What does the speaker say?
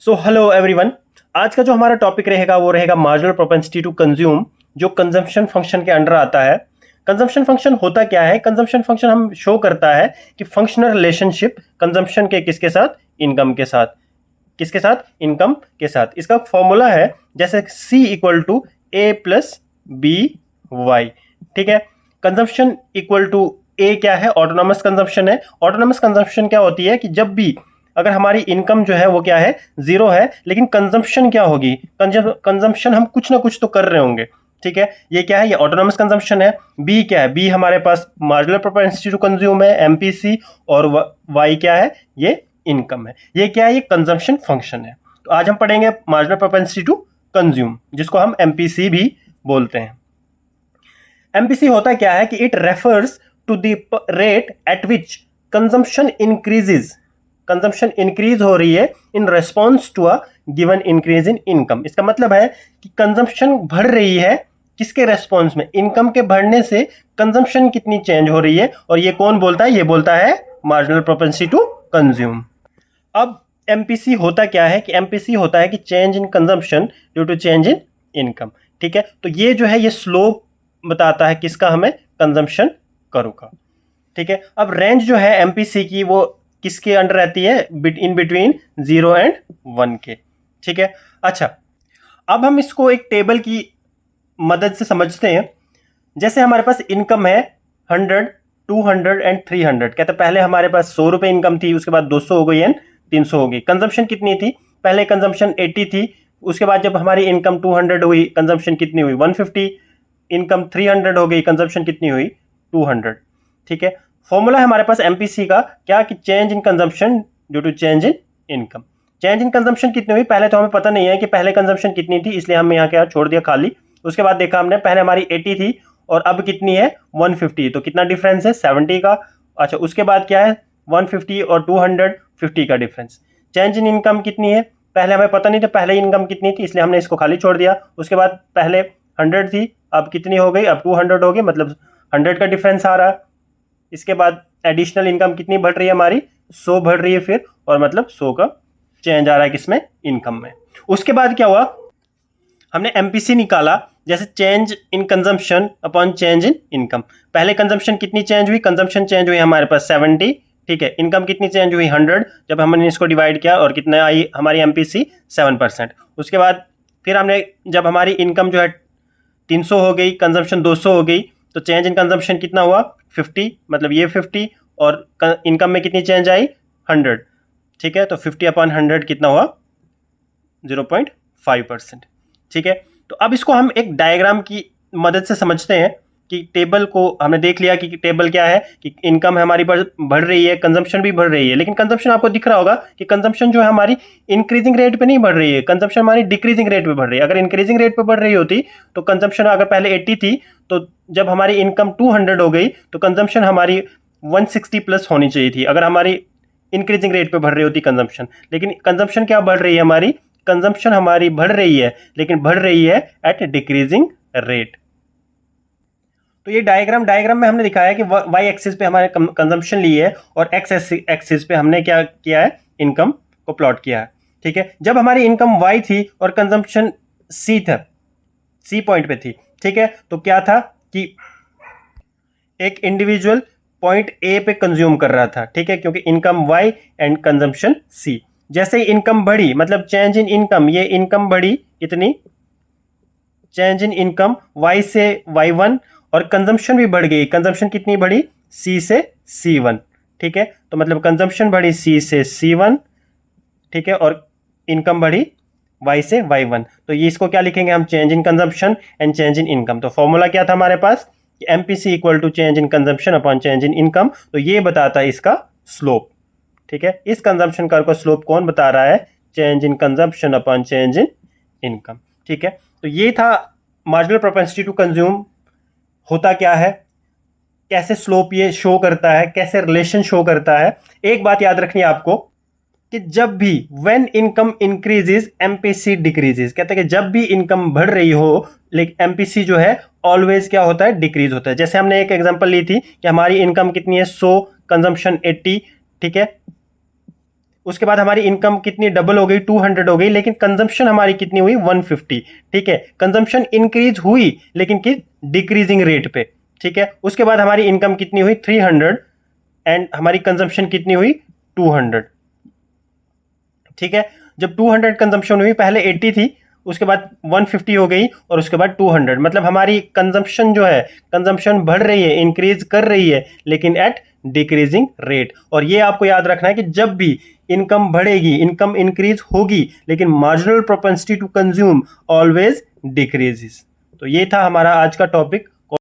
So hello everyone. आज का जो हमारा टॉपिक रहेगा वो रहेगा मार्जिनल प्रोपेंसिटी टू कंज्यूम, जो कंजम्पशन फंक्शन के अंडर आता है। कंजम्पशन फंक्शन होता क्या है? कंजम्पशन फंक्शन हम शो करता है कि फंक्शनल रिलेशनशिप कंजम्पशन के किसके साथ? इनकम के साथ। किसके साथ? इनकम के साथ। इसका फॉर्मूला है जैसे C equal to A plus B Y. ठीक है। कंजम्पशन इक्वल टू ए क्या है? ऑटोनॉमस कंजम्पशन है। ऑटोनॉमस कंजम्पशन क्या होती है कि जब भी अगर हमारी इनकम जो है वो क्या है? जीरो है, लेकिन कंजम्पशन क्या होगी? कंजम्पशन हम कुछ ना कुछ तो कर रहे होंगे। ठीक है, ये क्या है? ये ऑटोनॉमस कंजम्पशन है। बी क्या है? बी हमारे पास मार्जिनल प्रोपेंसिटी टू कंज्यूम है, एमपीसी। और वाई क्या है? ये इनकम है। ये क्या है? ये कंजम्पशन फंक्शन है। तो आज हम पढ़ेंगे मार्जिनल प्रोपेंसिटी टू कंज्यूम, जिसको हम एमपीसी भी बोलते हैं। एमपीसी होता क्या है कि it refers to the rate at which consumption increases. Consumption increase हो रही है in response to a given increase in income. इसका मतलब है कि कंजम्पशन बढ़ रही है किसके रेस्पॉन्स में? इनकम के बढ़ने से कंजम्पशन कितनी चेंज हो रही है। और ये कौन बोलता है? ये बोलता है मार्जिनल प्रोपेंसिटी टू कंज्यूम। अब एमपीसी होता क्या है कि एमपीसी होता है कि change in consumption due to change in income. ठीक है, तो ये जो है ये स्लोप बताता है किसका? हमें कंजम्पशन कर्व का। ठीक है, अब रेंज जो है एमपीसी की वो किसके अंडर रहती है? इन बिटवीन 0 एंड 1 के। ठीक है, अच्छा, अब हम इसको एक टेबल की मदद से समझते हैं। जैसे हमारे पास इनकम है 100, 200 एंड 300। कहते पहले हमारे पास 100 रुपए इनकम थी, उसके बाद 200 हो गई एंड 300 हो गई। कंजम्पशन कितनी थी? पहले कंजम्पशन 80 थी, उसके बाद जब हमारी इनकम 200 हुई, कंजम्पशन कितनी हुई? 150। इनकम 300 हो गई, कंजम्पशन कितनी हुई? 200। ठीक है, फॉर्मूला है हमारे पास एमपीसी का क्या कि change in consumption due to change in income. Change in consumption कितनी हुई? पहले तो हमें पता नहीं है कि पहले कंजम्पशन कितनी थी, इसलिए हम यहाँ क्या छोड़ दिया खाली। उसके बाद देखा हमने पहले हमारी 80 थी और अब कितनी है? 150। तो कितना डिफरेंस है? 70 का। अच्छा, उसके बाद क्या है? 150 और 250 का डिफरेंस। चेंज इन इनकम कितनी है? पहले हमें पता नहीं था पहले इनकम कितनी थी, इसलिए हमने इसको खाली छोड़ दिया। उसके बाद पहले 100 थी, अब कितनी हो गई? अब 200 हो गई, मतलब 100 का डिफरेंस आ रहा है। इसके बाद एडिशनल इनकम कितनी बढ़ रही है हमारी? 100 बढ़ रही है फिर, और मतलब 100 का चेंज आ रहा है किसमें? इनकम में। उसके बाद क्या हुआ? हमने एमपीसी निकाला जैसे change in consumption upon change in income. पहले कंजम्पशन कितनी चेंज हुई? कंजम्पशन चेंज हुई हमारे पास 70। ठीक है, इनकम कितनी चेंज हुई? 100। जब हमने इसको डिवाइड किया और कितना आई हमारी एमपीसी? 7%। उसके बाद फिर हमने जब हमारी इनकम जो है 300 हो गई, कंजम्पशन 200 हो गई, तो चेंज इन कंजम्पशन कितना हुआ? 50, मतलब ये 50। और इनकम में कितनी चेंज आई? 100। ठीक है, तो 50 अपॉन 100 कितना हुआ? 0.5%। ठीक है, तो अब इसको हम एक डायग्राम की मदद से समझते हैं कि टेबल को हमने देख लिया कि टेबल क्या है कि इनकम हमारी बढ़ रही है, कंजम्पशन भी बढ़ रही है। लेकिन कंजम्पशन आपको दिख रहा होगा कि कंजम्पशन जो है हमारी इंक्रीजिंग रेट पे नहीं बढ़ रही है, कंजम्पशन हमारी डिक्रीजिंग रेट पे बढ़ रही है। अगर इंक्रीजिंग रेट पे बढ़ रही होती तो कंजम्पशन अगर पहले 80 थी, तो जब हमारी इनकम 200 हो गई तो कंजम्पशन हमारी 160 प्लस होनी चाहिए थी, अगर हमारी इंक्रीजिंग रेट पे बढ़ रही होती कंजम्पशन। लेकिन कंजम्पशन क्या बढ़ रही है हमारी? कंजम्पशन हमारी बढ़ रही है, लेकिन बढ़ रही है एट डिक्रीजिंग रेट। तो ये डायग्राम में हमने दिखाया कि वाई एक्सिस पे हमारे कंजम्पशन ली है और एक्स एक्सिस पे हमने क्या किया है? इनकम को प्लॉट किया है। ठीक है, जब हमारी इनकम वाई थी और कंजम्पशन सी था, सी पॉइंट पे थी। ठीक है, तो क्या था कि एक इंडिविजुअल पॉइंट ए पे कंज्यूम कर रहा था। ठीक है, क्योंकि इनकम वाई एंड कंजम्पशन सी। जैसे ही इनकम बढ़ी, मतलब चेंज इन इनकम, ये इनकम बढ़ी इतनी, चेंज इन इनकम वाई से y1, और कंजम्पशन भी बढ़ गई। कंजम्पशन कितनी बढ़ी? सी से C1। ठीक है, तो मतलब कंजम्पशन बढ़ी सी से C1। ठीक है, और इनकम बढ़ी y से y1। तो ये इसको क्या लिखेंगे हम? Change in consumption and change in income. तो फॉर्मूला क्या था हमारे पास? MPC equal to change in consumption upon change in income. तो ये बताता है इसका स्लोप। ठीक है, इस कंजम्पशन कर्व का स्लोप कौन बता रहा है? Change in consumption upon change in income. ठीक है, तो ये था मार्जिनल प्रोपेंसिटी टू कंज्यूम होता क्या है, कैसे स्लोप ये शो करता है, कैसे रिलेशन शो करता है। एक बात याद रखनी है आपको कि जब भी when income increases MPC decreases. कहते हैं कि जब भी इनकम बढ़ रही हो, लेकिन एमपीसी जो है ऑलवेज क्या होता है? डिक्रीज होता है। जैसे हमने एक एग्जांपल ली थी कि हमारी इनकम कितनी है? 100, कंजम्पशन 80। ठीक है, उसके बाद हमारी इनकम कितनी डबल हो गई, 200 हो गई, लेकिन कंजम्पशन हमारी कितनी हुई, 150। ठीक है, कंजम्पशन इंक्रीज हुई लेकिन कि डिक्रीजिंग रेट पे। ठीक है, उसके बाद हमारी इनकम कितनी हुई, 300, एंड हमारी कंजम्पशन कितनी हुई, 200। ठीक है, जब 200 कंजम्पशन हुई, पहले 80 थी, उसके बाद 150 हो गई, और उसके बाद 200, मतलब हमारी कंजम्पशन जो है, कंजम्पशन बढ़ रही है, इंक्रीज कर रही है, लेकिन एट डिक्रीजिंग रेट। और ये आपको याद रखना है कि जब भी इनकम बढ़ेगी, इनकम इंक्रीज होगी, लेकिन marginal propensity to consume always decreases. तो ये था हमारा आज का टॉपिक,